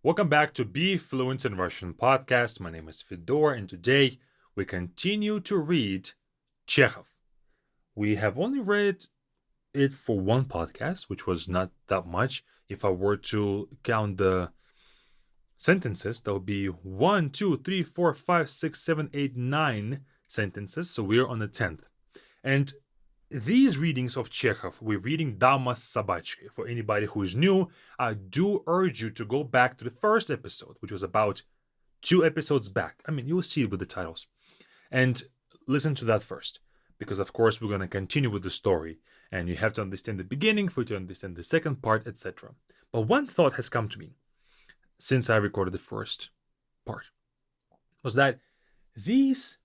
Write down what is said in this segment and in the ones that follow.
Welcome back to Be Fluent in Russian podcast. My name is Fedor, and today we continue to read Chekhov. We have only read it for one podcast, which was not that much. If I were to count the sentences, that would be 1, 2, 3, 4, 5, 6, 7, 8, 9 sentences. So we're on the 10th. And these readings of Chekhov, we're reading Dama с собачкой. For anybody who is new, I do urge you to go back to the first episode, which was about 2 episodes back. I mean, you will see it with the titles. And listen to that first, because of course we're going to continue with the story. And you have to understand the beginning for you to understand the second part, etc. But one thought has come to me since I recorded the first part, was that these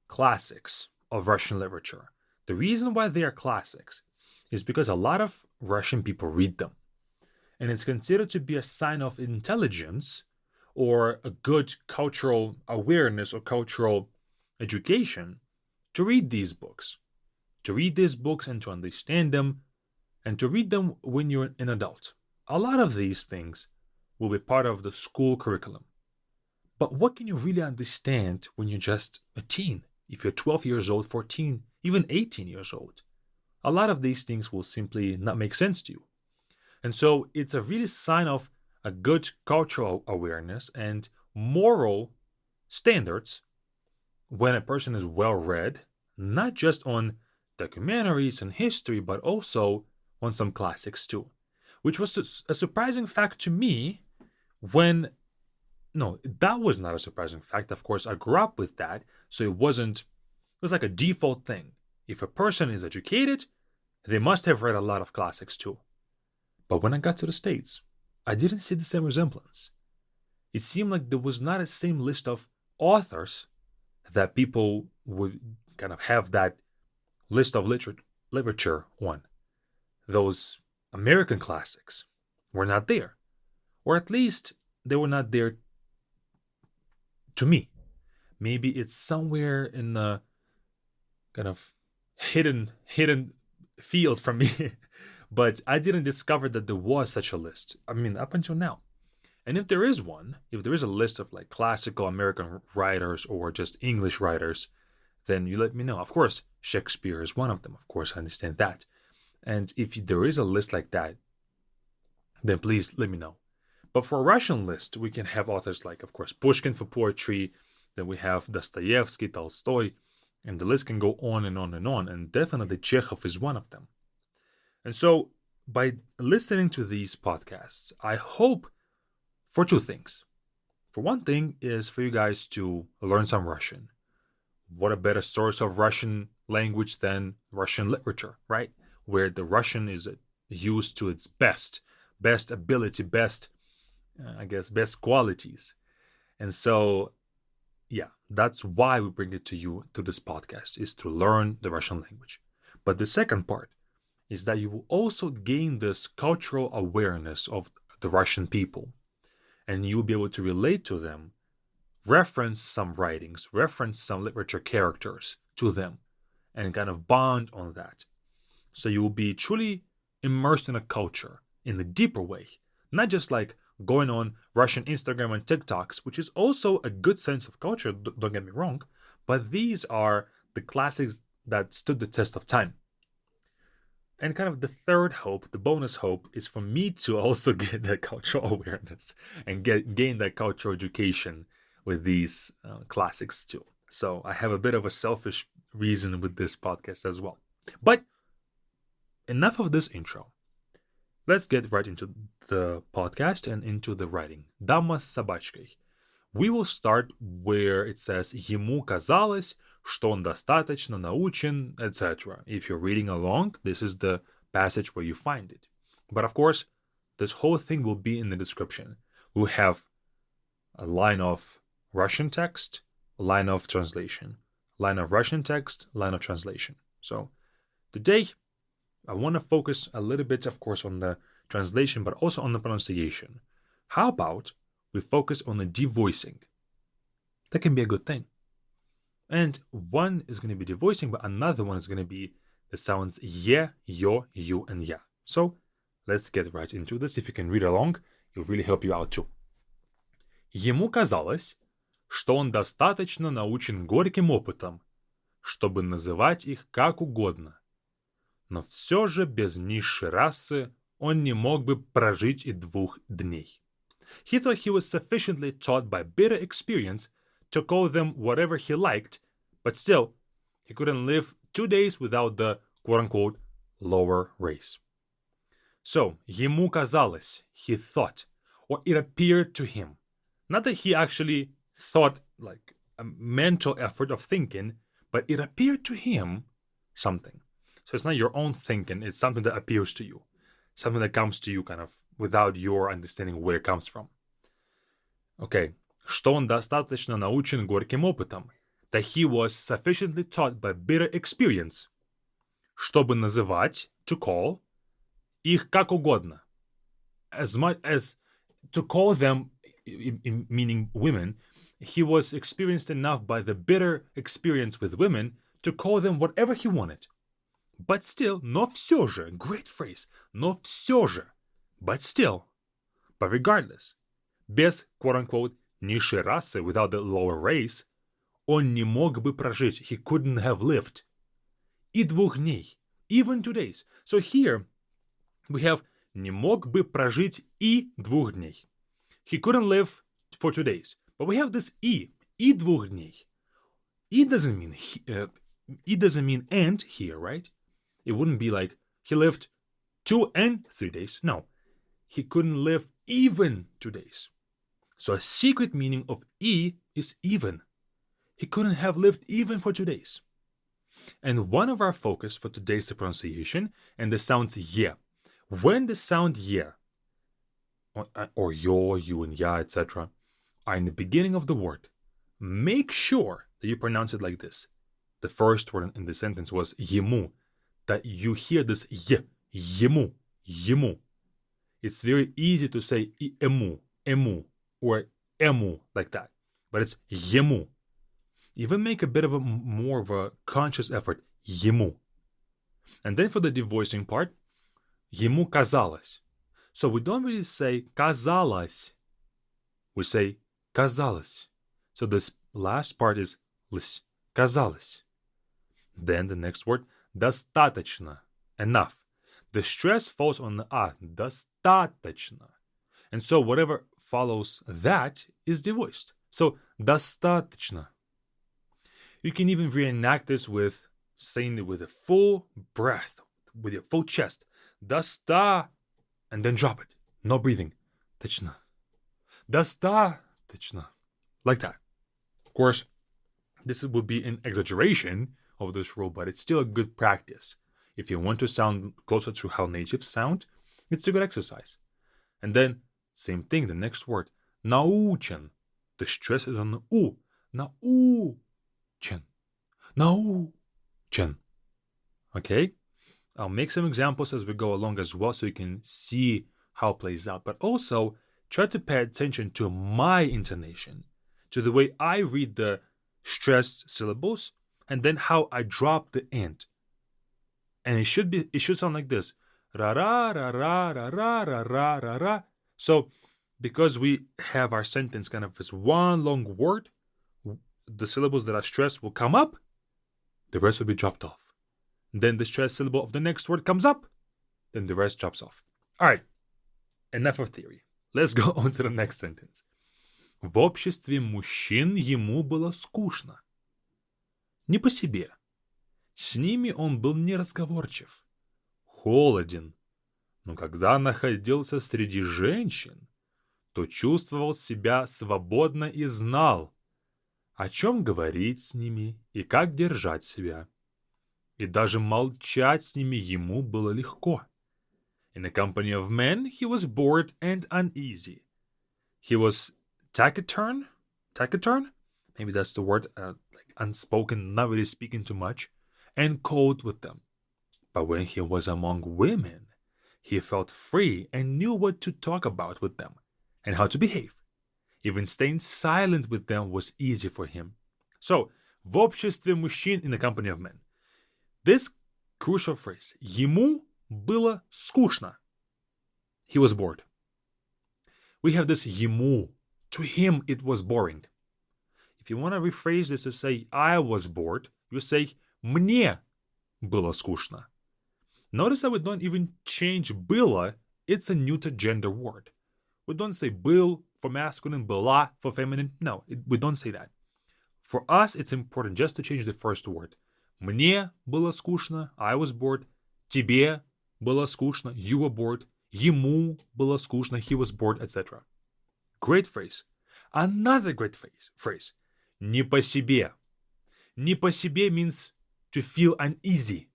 classics of Russian literature, the reason why they are classics is because a lot of Russian people read them. And it's considered to be a sign of intelligence or a good cultural awareness or cultural education to read these books. To read these books and to understand them and to read them when you're an adult. A lot of these things will be part of the school curriculum. But what can you really understand when you're just a teen? If you're 12 years old, 14, even 18 years old, a lot of these things will simply not make sense to you. And so it's a really sign of a good cultural awareness and moral standards when a person is well read, not just on documentaries and history, but also on some classics too. Which was a surprising fact to me when... No, that was not a surprising fact. Of course, I grew up with that, so it was like a default thing. If a person is educated, they must have read a lot of classics too. But when I got to the States, I didn't see the same resemblance. It seemed like there was not a same list of authors that people would kind of have that list of literature on. Those American classics were not there. Or at least they were not there to me. Maybe it's somewhere in the kind of hidden field from me. But I didn't discover that there was such a list. I mean, up until now. And if there is one, if there is a list of like classical American writers or just English writers, then you let me know. Of course, Shakespeare is one of them. Of course, I understand that. And if there is a list like that, then please let me know. But for a Russian list, we can have authors like, of course, Pushkin for poetry. Then we have Dostoevsky, Tolstoy, and the list can go on and on and on. And definitely Chekhov is one of them. And so by listening to these podcasts, I hope for 2 things. For one thing is for you guys to learn some Russian. What a better source of Russian language than Russian literature, right? Where the Russian is used to its best ability, best qualities. And so, yeah, that's why we bring it to you through this podcast, is to learn the Russian language. But the second part is that you will also gain this cultural awareness of the Russian people. And you will be able to relate to them, reference some writings, reference some literature characters to them, and kind of bond on that. So you will be truly immersed in a culture in a deeper way, not just like going on Russian Instagram and TikToks, which is also a good sense of culture, don't get me wrong, but these are the classics that stood the test of time. And kind of the third hope, the bonus hope, is for me to also get that cultural awareness and gain that cultural education with these classics too. So I have a bit of a selfish reason with this podcast as well. But enough of this intro. Let's get right into the podcast and into the writing. Dama с собачкой. We will start where it says «Ему казалось, что он достаточно научен, etc.» If you're reading along, this is the passage where you find it. But of course, this whole thing will be in the description. We'll have a line of Russian text, a line of translation, line of Russian text, line of translation. So today, I want to focus a little bit, of course, on the translation, but also on the pronunciation. How about we focus on the devoicing? That can be a good thing. And one is going to be devoicing, but another one is going to be the sounds ye, yo, you, and ya. So let's get right into this. If you can read along, It will really help you out too. Ему казалось, что он достаточно научен горьким опытом, чтобы называть их как угодно. Но все же без низшей расы он не мог бы прожить и 2 дней. He thought he was sufficiently taught by bitter experience to call them whatever he liked, but still, he couldn't live 2 days without the quote-unquote lower race. So, ему казалось, he thought, or it appeared to him. Not that he actually thought like a mental effort of thinking, but it appeared to him something. So it's not your own thinking, it's something that appears to you. Something that comes to you kind of without your understanding where it comes from. Okay. Что он достаточно научен горьким опытом. That he was sufficiently taught by bitter experience. Чтобы называть, to call, их как угодно. As much as to call them, meaning women, he was experienced enough by the bitter experience with women to call them whatever he wanted. But still, но все же, great phrase, но все же, but still, but regardless, без, quote-unquote, низшей расы, without the lower race, он не мог бы прожить, he couldn't have lived. И 2 дней, even 2 days. So here, we have не мог бы прожить и 2 дней. He couldn't live for 2 days. But we have this и 2 дней. It doesn't mean and here, right? It wouldn't be like he lived 2 and 3 days. No, he couldn't live even 2 days. So a secret meaning of e is even. He couldn't have lived even for 2 days. And one of our focus for today's pronunciation and the sounds ye. When the sound ye, or yo, you and ya, etc., are in the beginning of the word, make sure that you pronounce it like this. The first word in the sentence was ему. That you hear this y, ему, ему. It's very easy to say ему, ему, or ему, like that. But it's ему. Even make a bit of more of a conscious effort, ему. And then for the devoicing part, ему казалось. So we don't really say казалось. We say казалось. So this last part is лыс, казалось. Then the next word, достаточно, enough. The stress falls on the a, достаточно. And so whatever follows that is devoiced. So достаточно. You can even reenact this with saying it with a full breath, with your full chest. Доста, and then drop it. No breathing. Точно. Достаточно. Like that. Of course, this would be an exaggeration of this rule, but it's still a good practice. If you want to sound closer to how natives sound, it's a good exercise. And then, same thing, the next word. Научен. The stress is on the u. Научен. Научен. Okay? I'll make some examples as we go along as well so you can see how it plays out. But also, try to pay attention to my intonation, to the way I read the stressed syllables, and then how I drop the end. And it should sound like this. Ra ra ra ra ra ra ra ra ra ra. So, because we have our sentence kind of as one long word, the syllables that are stressed will come up, the rest will be dropped off. Then the stressed syllable of the next word comes up, then the rest drops off. All right, enough of theory. Let's go on to the next sentence. В обществе мужчин ему было скучно. Не по себе. С ними он был неразговорчив, холоден. Но когда находился среди женщин, то чувствовал себя свободно и знал, о чем говорить с ними и как держать себя. И даже молчать с ними ему было легко. In the company of men, he was bored and uneasy. He was taciturn? Maybe that's the word, like unspoken, not really speaking too much, and cold with them. But when he was among women, he felt free and knew what to talk about with them and how to behave. Even staying silent with them was easy for him. So, в обществе мужчин, in the company of men. This crucial phrase, ему было скучно. He was bored. we have this ему. To him, it was boring. If you want to rephrase this to say I was bored, you say мне было скучно. Notice that we don't even change было. It's a neuter gender word. We don't say был for masculine, была for feminine. No, we don't say that. For us, it's important just to change the first word. Мне было скучно, I was bored. Тебе было скучно, you were bored. Ему было скучно, he was bored, etc. Great phrase. Another great phrase. Не по себе. Не по себе means to feel uneasy.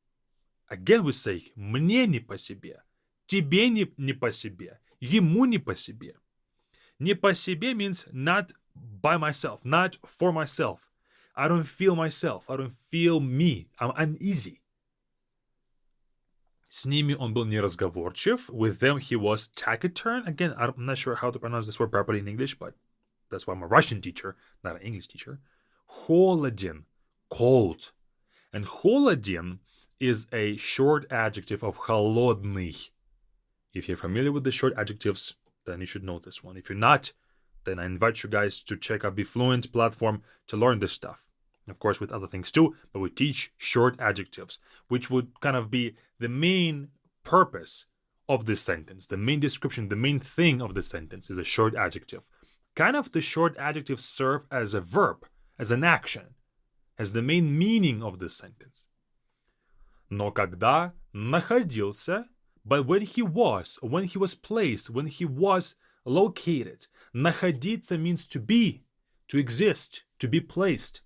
Again we say мне не по себе. Тебе не по себе. Ему не по себе. Не по себе means not by myself, not for myself. I don't feel myself. I don't feel me. I'm uneasy. С ними он был неразговорчив. With them he was taciturn. Again, I'm not sure how to pronounce this word properly in English, but that's why I'm a Russian teacher, not an English teacher. Холоден, cold. And холоден is a short adjective of холодный. If you're familiar with the short adjectives, then you should know this one. If you're not, then I invite you guys to check out Be Fluent platform to learn this stuff. Of course, with other things too, but we teach short adjectives, which would kind of be the main purpose of this sentence. The main description, the main thing of the sentence is a short adjective. Kind of the short adjectives serve as a verb, as an action, as the main meaning of this sentence. Но когда находился, but when he was placed, when he was located. Находиться means to be, to exist, to be placed.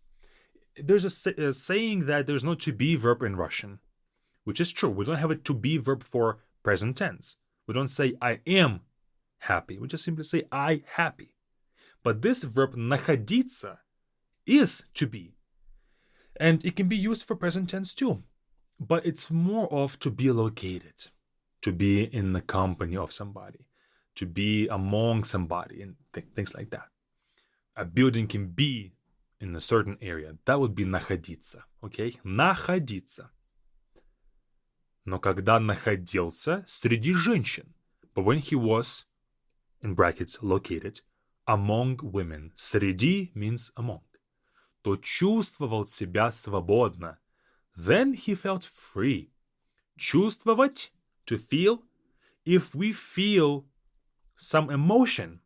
There's a saying that there's no to be verb in Russian, which is true. We don't have a to be verb for present tense. We don't say I am happy. We just simply say I happy. But this verb находиться is to be. And it can be used for present tense too. But it's more of to be located, to be in the company of somebody, to be among somebody, and things like that. A building can be in a certain area. That would be находиться. Okay? Находиться. Но когда находился среди женщин, but when he was, in brackets, located, among women, среди means among, то чувствовал себя свободно. Then he felt free. Чувствовать, to feel. If we feel some emotion,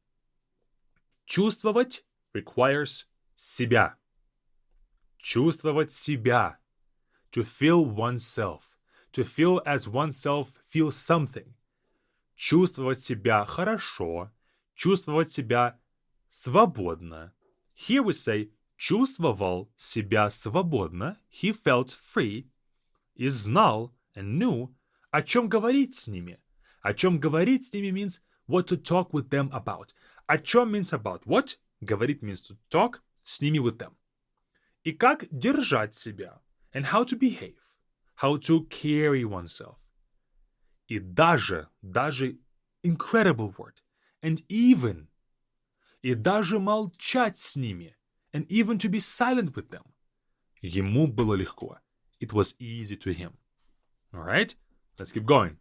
чувствовать requires себя. Чувствовать себя. To feel oneself. To feel as oneself feels something. Чувствовать себя хорошо. Чувствовать себя свободно. Here we say чувствовал себя свободно. He felt free. И знал and knew о чем говорить с ними. О чем говорить с ними means what to talk with them about. О чем means about what. Говорить means to talk. С ними with them. И как держать себя. And how to behave. How to carry oneself. И даже incredible word. And even. И даже молчать с ними. And even to be silent with them. Ему было легко. It was easy to him. Alright? Let's keep going.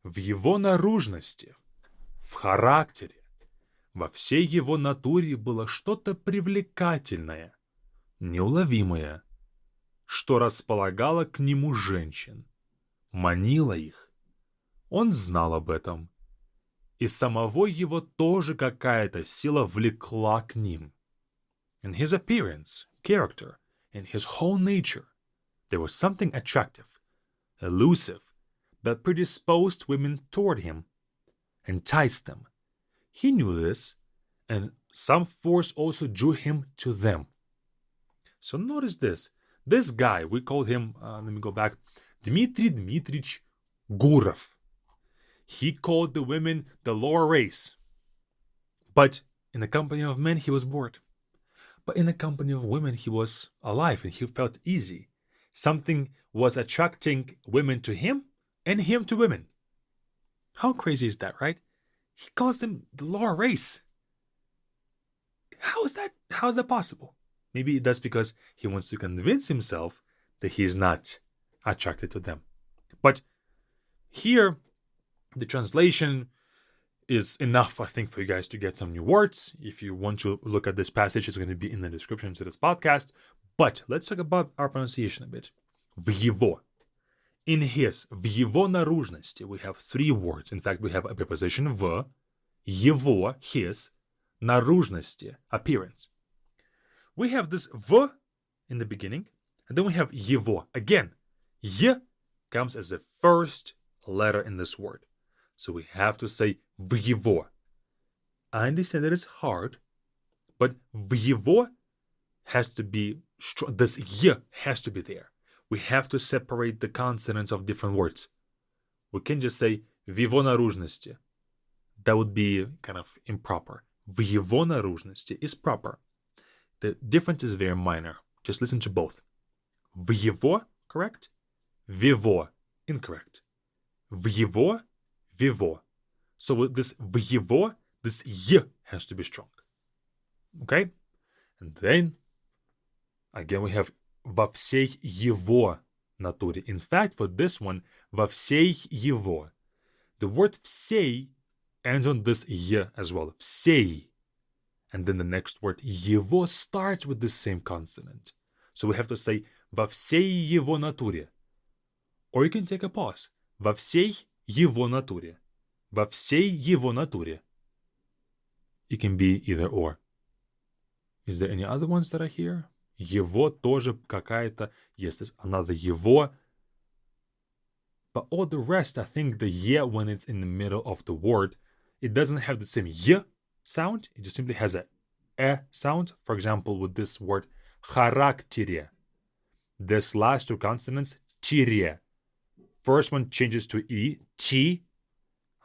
В его наружности, в характере, во всей его натуре было что-то привлекательное, неуловимое, что располагало к нему женщин, манило их. Он знал об этом. И самого его тоже какая-то сила влекла к ним. In his appearance, character, in his whole nature, there was something attractive, elusive, that predisposed women toward him, enticed them. He knew this, and some force also drew him to them. So notice this. This guy, we called him, let me go back, Dmitry Dmitrich Gurov. He called the women the lower race. But in the company of men, he was bored. But in the company of women, he was alive and he felt easy. Something was attracting women to him and him to women. How crazy is that, right? He calls them the lower race. How is that possible? Maybe that's because he wants to convince himself that he is not attracted to them. But here, the translation is enough, I think, for you guys to get some new words. If you want to look at this passage, it's going to be in the description to this podcast. But let's talk about our pronunciation a bit. В его. In his. В его наружности. We have three words. In fact, we have a preposition в. Его, his. Наружности, appearance. We have this в in the beginning. And then we have его. Again, y comes as the first letter in this word. So we have to say в его. I understand that it's hard, but в его has to be strong. This y has to be there. We have to separate the consonants of different words. We can't just say в его наружности. That would be kind of improper. В его наружности is proper. The difference is very minor. Just listen to both. В его, correct? В его, incorrect. В его, виво. So with this в его, this y has to be strong. Okay? And then, again, we have во всей его натуре. In fact, for this one, во всей его. The word всей ends on this y as well. Всей. And then the next word, его, starts with the same consonant. So we have to say во всей его натуре. Or you can take a pause. Во всей его натуре. Во всей его натуре. It can be either or. Is there any other ones that are here? Его тоже какая-то. Yes, there's another его. But all the rest, I think the ye, when it's in the middle of the word, it doesn't have the same y sound. It just simply has a e sound. For example, with this word характере. This last two consonants, тире. First one changes to e, t.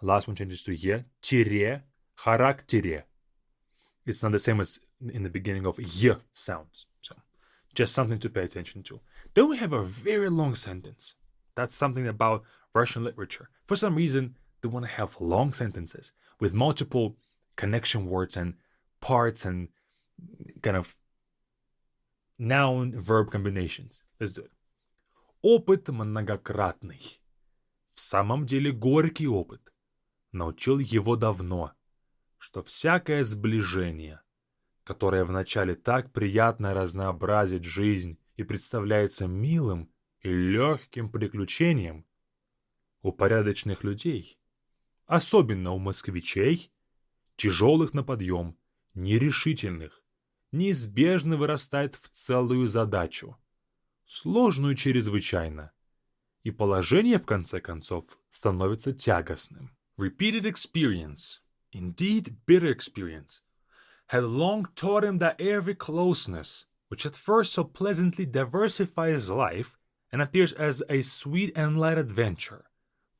Last one changes to ye, тире, характере. It's not the same as in the beginning of y sounds. So, just something to pay attention to. Then we have a very long sentence. That's something about Russian literature. For some reason, they want to have long sentences with multiple connection words and parts and kind of noun-verb combinations. Let's do it. Опыт многократный. В самом деле горький опыт. Научил его давно, что всякое сближение, которое вначале так приятно разнообразит жизнь и представляется милым и легким приключением, у порядочных людей, особенно у москвичей, тяжелых на подъем, нерешительных, неизбежно вырастает в целую задачу, сложную чрезвычайно, и положение, в конце концов, становится тягостным. Repeated experience, indeed bitter experience, had long taught him that every closeness, which at first so pleasantly diversifies life and appears as a sweet and light adventure,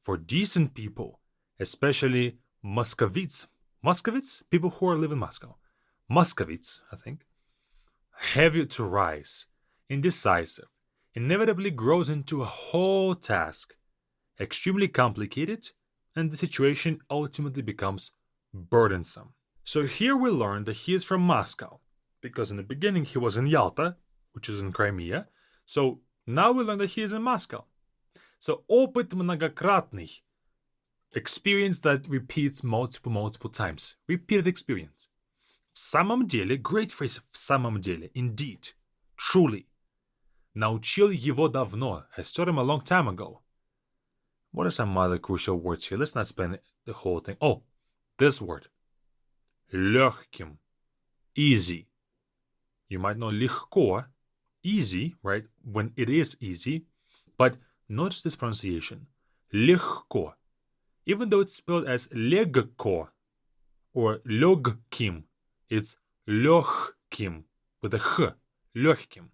for decent people, especially Muscovites, people who live in Moscow, Muscovites, I think, heavy to rise, indecisive, inevitably grows into a whole task, extremely complicated, and the situation ultimately becomes burdensome. So here we learn that he is from Moscow, because in the beginning he was in Yalta, which is in Crimea. So now we learn that he is in Moscow. So опыт многократный, experience that repeats multiple times. Repeated experience. В самом деле, great phrase, в самом деле, indeed, truly. Научил его давно, has taught him a long time ago. What are some other crucial words here? Let's not spend the whole thing. Oh, this word. Легким. Easy. You might know легко, easy, right? When it is easy. But notice this pronunciation. Легко. Even though it's spelled as легко or легким, it's легким with a х. Легким.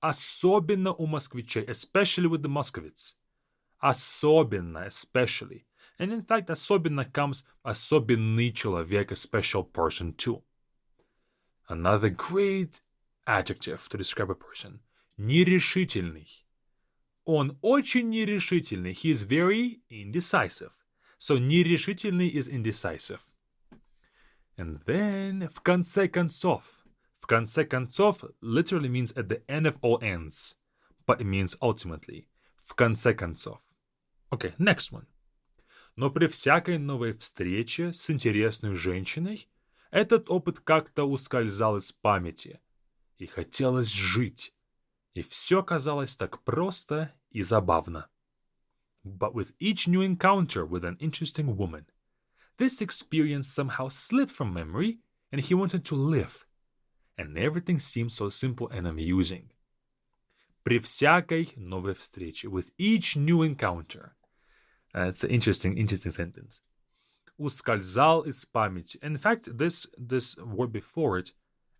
Особенно у москвичей, especially with the Muscovites. Особенно, especially. And in fact, особенно comes особенный человек, a special person too. Another great adjective to describe a person. Нерешительный. Он очень нерешительный. He is very indecisive. So нерешительный is indecisive. And then в конце концов. В конце концов literally means at the end of all ends. But it means ultimately. В конце концов. Okay, next one. Но при всякой новой встрече с интересной женщиной этот опыт как-то ускользал из памяти. И хотелось жить. И все казалось так просто и забавно. But with each new encounter with an interesting woman, this experience somehow slipped from memory, and he wanted to live. And everything seemed so simple and amusing. При всякой новой встрече, with each new encounter. It's an interesting sentence. Ускользал из памяти. In fact, this word before it,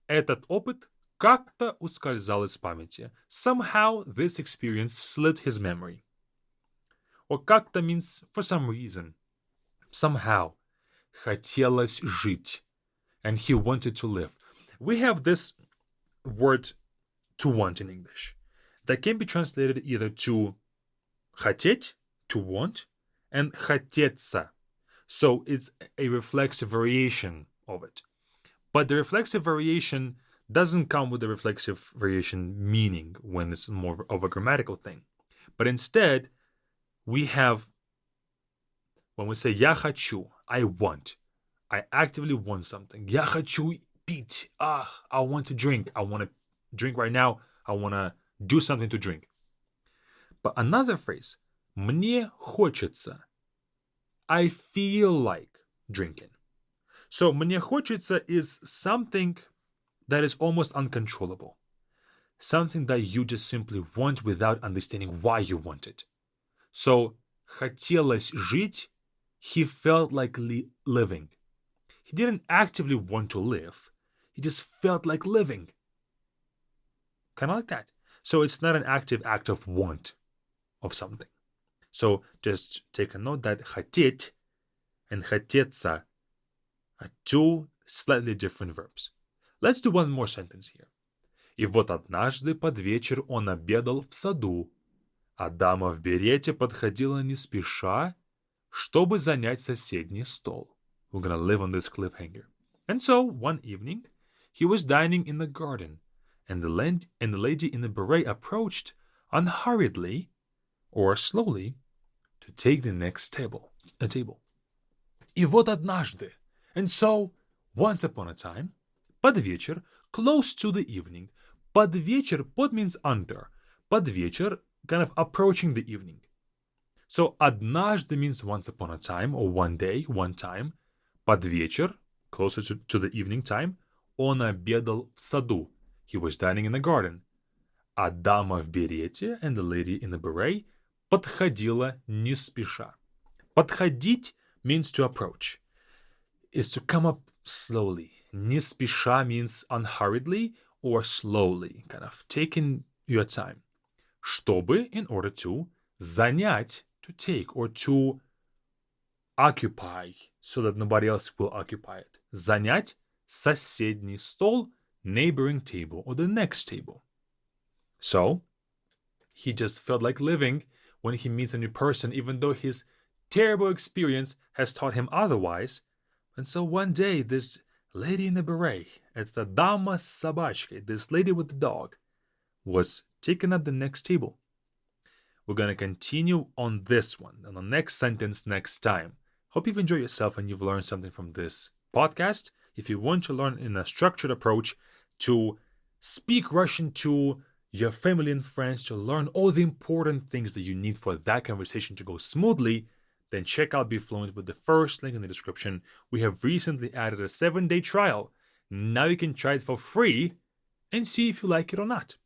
этот опыт как-то ускользал из памяти. Somehow this experience slipped his memory. Or как-то means for some reason. Somehow. Хотелось жить. And he wanted to live. We have this word to want in English that can be translated either to хотеть, to want, and хотеться. So it's a reflexive variation of it. But the reflexive variation doesn't come with the reflexive variation meaning when it's more of a grammatical thing. But instead, we have, when we say я хочу, I want. I actively want something. Я хочу пить. I want to drink. I want to drink right now. I want to do something to drink. But another phrase, мне хочется. I feel like drinking. So мне хочется is something that is almost uncontrollable. Something that you just simply want without understanding why you want it. So хотелось жить, he felt like living. He didn't actively want to live. He just felt like living. Kind of like that. So it's not an active act of want of something. So just take a note that хотеть and хотеться are two slightly different verbs. Let's do one more sentence here. И вот однажды под вечер он обедал в саду, а дама в берете подходила не спеша, чтобы занять соседний стол. We're gonna live on this cliffhanger. And so, one evening, he was dining in the garden, and the lady in the beret approached unhurriedly or slowly to take the next table. И вот однажды. And so, once upon a time, под вечер, close to the evening. Под вечер, под means under. Под вечер, kind of approaching the evening. So, однажды means once upon a time, or one day, one time. Под вечер, closer to the evening time, он обедал в саду. He was dining in the garden. А дама в берете, and the lady in the beret, подходила не спеша. Подходить means to approach. Is to come up slowly. Не спеша means unhurriedly or slowly, kind of taking your time. Чтобы, in order to, занять, to take, or to occupy, so that nobody else will occupy it. Занять соседний стол, neighboring table, or the next table. So, he just felt like living when he meets a new person, even though his terrible experience has taught him otherwise. And so one day, this lady in the beret, эта дама с собачкой, this lady with the dog, was taken at the next table. We're going to continue on this one, on the next sentence next time. Hope you've enjoyed yourself and you've learned something from this podcast. If you want to learn in a structured approach to speak Russian to your family and friends, to learn all the important things that you need for that conversation to go smoothly, then check out Be Fluent with the first link in the description. We have recently added a 7-day trial. Now you can try it for free and see if you like it or not.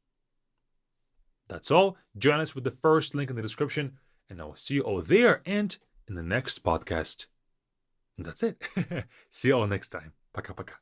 That's all. Join us with the first link in the description, and I will see you all there and in the next podcast. And that's it. See you all next time. Пока-пока.